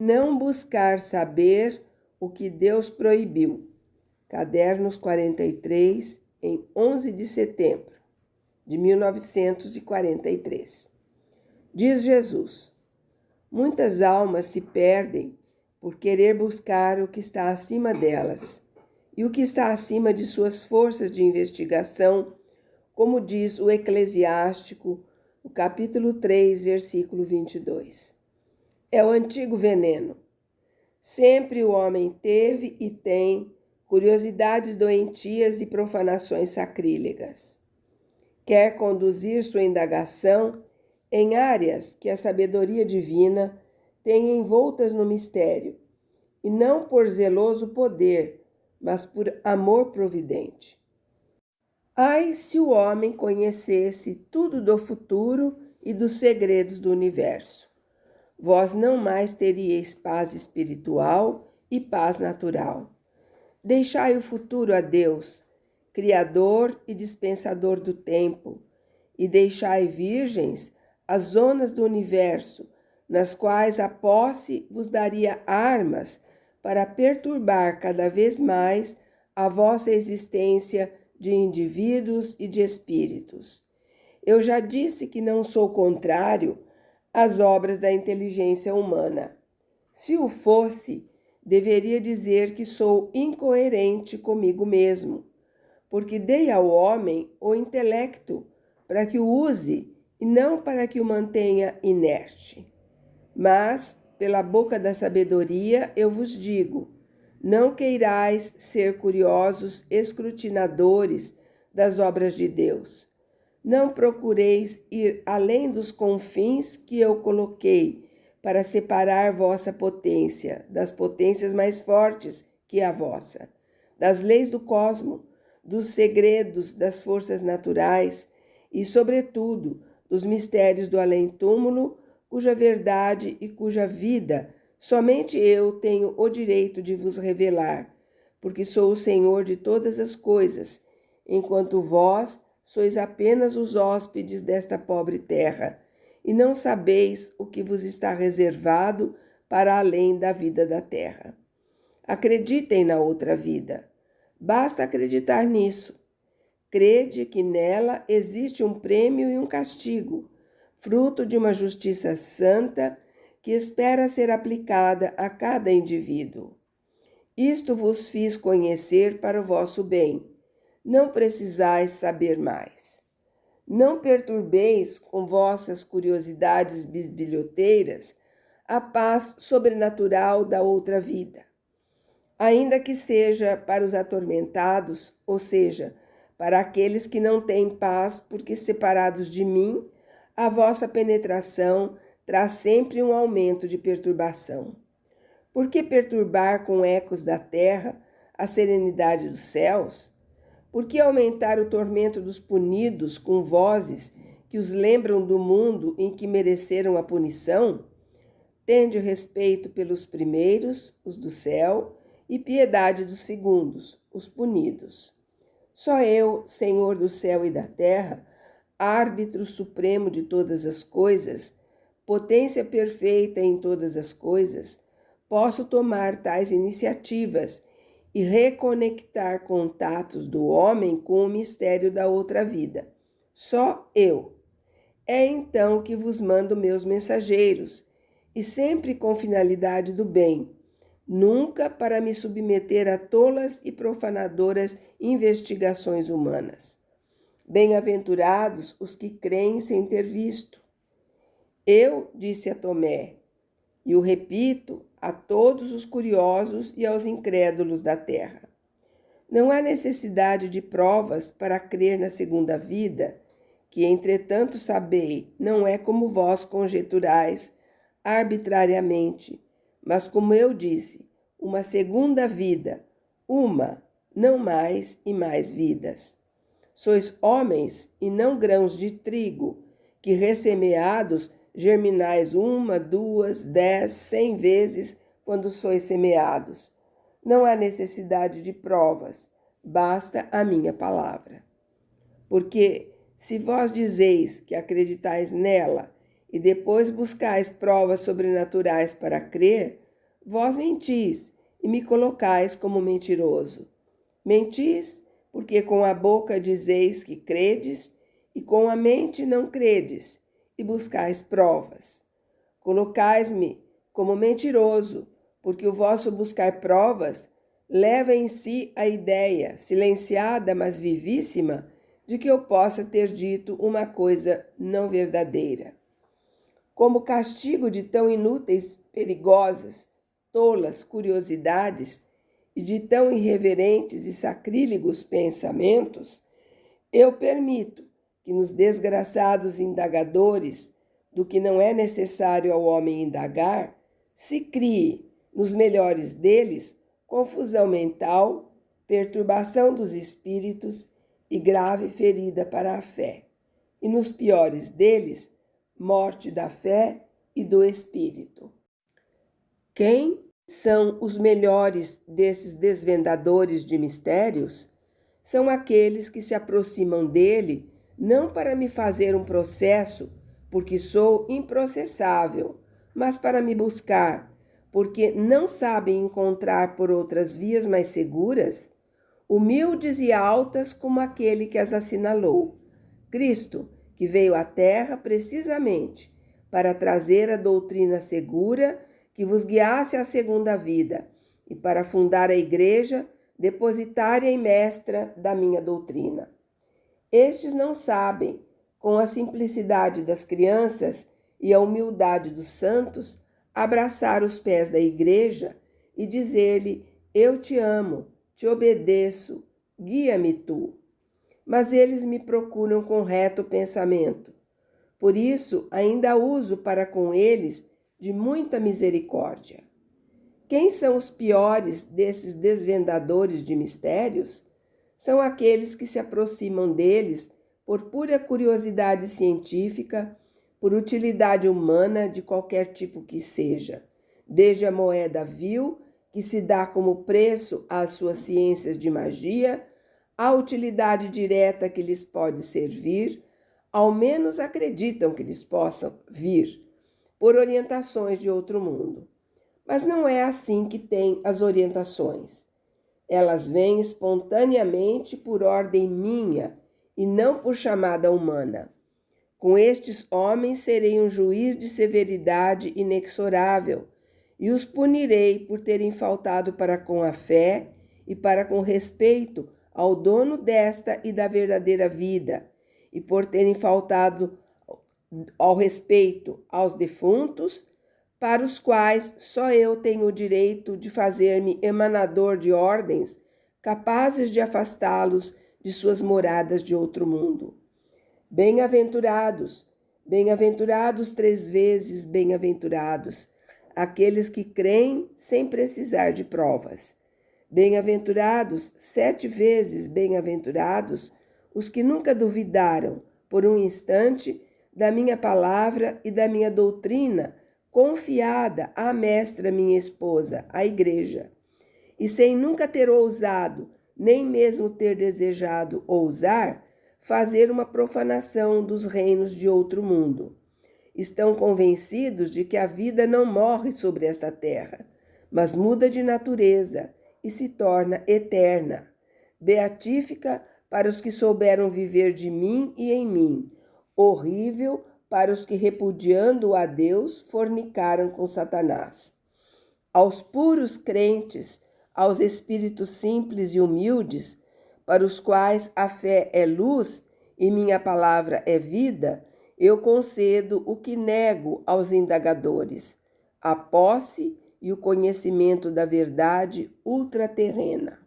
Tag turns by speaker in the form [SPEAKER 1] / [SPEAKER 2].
[SPEAKER 1] não buscar saber o que Deus proibiu. Cadernos 43, em 11 de setembro de 1943. Diz Jesus: muitas almas se perdem por querer buscar o que está acima delas e o que está acima de suas forças de investigação, como diz o Eclesiástico, no capítulo 3, versículo 22. É o antigo veneno. Sempre o homem teve e tem curiosidades doentias e profanações sacrílegas. Quer conduzir sua indagação em áreas que a sabedoria divina tem envoltas no mistério, e não por zeloso poder, mas por amor providente. Ai, se o homem conhecesse tudo do futuro e dos segredos do universo! Vós não mais teríeis paz espiritual e paz natural. Deixai o futuro a Deus, Criador e dispensador do tempo, e deixai virgens as zonas do universo, nas quais a posse vos daria armas para perturbar cada vez mais a vossa existência de indivíduos e de espíritos. Eu já disse que não sou contrário às obras da inteligência humana. Se o fosse, deveria dizer que sou incoerente comigo mesmo, porque dei ao homem o intelecto para que o use e não para que o mantenha inerte. Mas, pela boca da sabedoria, eu vos digo: não queirais ser curiosos escrutinadores das obras de Deus. Não procureis ir além dos confins que eu coloquei para separar vossa potência das potências mais fortes que a vossa, das leis do cosmo, dos segredos das forças naturais e, sobretudo, dos mistérios do além-túmulo, cuja verdade e cuja vida somente eu tenho o direito de vos revelar, porque sou o Senhor de todas as coisas, enquanto vós sois apenas os hóspedes desta pobre terra, e não sabeis o que vos está reservado para além da vida da terra. Acreditem na outra vida. Basta acreditar nisso. Crede que nela existe um prêmio e um castigo, fruto de uma justiça santa que espera ser aplicada a cada indivíduo. Isto vos fiz conhecer para o vosso bem. Não precisais saber mais. Não perturbeis com vossas curiosidades bisbilhoteiras a paz sobrenatural da outra vida. Ainda que seja para os atormentados, ou seja, para aqueles que não têm paz porque separados de mim, a vossa penetração traz sempre um aumento de perturbação. Por que perturbar com ecos da terra a serenidade dos céus? Por que aumentar o tormento dos punidos com vozes que os lembram do mundo em que mereceram a punição? Tende respeito pelos primeiros, os do céu, e piedade dos segundos, os punidos. Só eu, Senhor do céu e da terra, árbitro supremo de todas as coisas, potência perfeita em todas as coisas, posso tomar tais iniciativas e reconectar contatos do homem com o mistério da outra vida. Só eu. É então que vos mando meus mensageiros, e sempre com finalidade do bem, nunca para me submeter a tolas e profanadoras investigações humanas. Bem-aventurados os que creem sem ter visto. Eu disse a Tomé, e o repito a todos os curiosos e aos incrédulos da terra: não há necessidade de provas para crer na segunda vida, que, entretanto, sabei, não é como vós conjeturais arbitrariamente, mas como eu disse, uma segunda vida, uma, não mais e mais vidas. Sois homens e não grãos de trigo, que ressemeados germinais 1, 2, 10, 100 vezes quando sois semeados. Não há necessidade de provas, basta a minha palavra. Porque se vós dizeis que acreditais nela e depois buscais provas sobrenaturais para crer, Vós mentis e me colocais como mentiroso. Mentis, porque com a boca dizeis que credes, e com a mente não credes, e buscais provas. Colocais-me como mentiroso, porque o vosso buscar provas leva em si a ideia, silenciada mas vivíssima, de que eu possa ter dito uma coisa não verdadeira. Como castigo de tão inúteis, perigosas, tolas curiosidades e de tão irreverentes e sacrílegos pensamentos, eu permito que nos desgraçados indagadores do que não é necessário ao homem indagar, se crie, nos melhores deles, confusão mental, perturbação dos espíritos e grave ferida para a fé, e nos piores deles, morte da fé e do espírito. Quem são os melhores desses desvendadores de mistérios? São aqueles que se aproximam dele não para me fazer um processo, porque sou improcessável, mas para me buscar, porque não sabem encontrar por outras vias mais seguras, humildes e altas como aquele que as assinalou. Cristo, que veio à Terra precisamente para trazer a doutrina segura que vos guiasse à segunda vida e para fundar a Igreja, depositária e mestra da minha doutrina. Estes não sabem, com a simplicidade das crianças e a humildade dos santos, abraçar os pés da Igreja e dizer-lhe: eu te amo, te obedeço, guia-me tu. Mas eles me procuram com reto pensamento. Por isso, ainda uso para com eles de muita misericórdia. Quem são os piores desses desvendadores de mistérios? São aqueles que se aproximam deles por pura curiosidade científica, por utilidade humana de qualquer tipo que seja, desde a moeda vil, que se dá como preço às suas ciências de magia, à utilidade direta que lhes pode servir, ao menos acreditam que lhes possam vir, por orientações de outro mundo. Mas não é assim que tem as orientações. Elas vêm espontaneamente por ordem minha e não por chamada humana. Com estes homens serei um juiz de severidade inexorável e os punirei por terem faltado para com a fé e para com respeito ao dono desta e da verdadeira vida, e por terem faltado ao respeito aos defuntos, para os quais só eu tenho o direito de fazer-me emanador de ordens capazes de afastá-los de suas moradas de outro mundo. Bem-aventurados, bem-aventurados 3 vezes bem-aventurados, aqueles que creem sem precisar de provas. Bem-aventurados 7 vezes bem-aventurados os que nunca duvidaram, por um instante, da minha palavra e da minha doutrina, confiada à mestra minha esposa, a Igreja, e sem nunca ter ousado, nem mesmo ter desejado ousar, fazer uma profanação dos reinos de outro mundo. Estão convencidos de que a vida não morre sobre esta terra, mas muda de natureza e se torna eterna, beatífica para os que souberam viver de mim e em mim, horrível para os que, repudiando a Deus, fornicaram com Satanás. Aos puros crentes, aos espíritos simples e humildes, para os quais a fé é luz e minha palavra é vida, eu concedo o que nego aos indagadores, a posse e o conhecimento da verdade ultraterrena.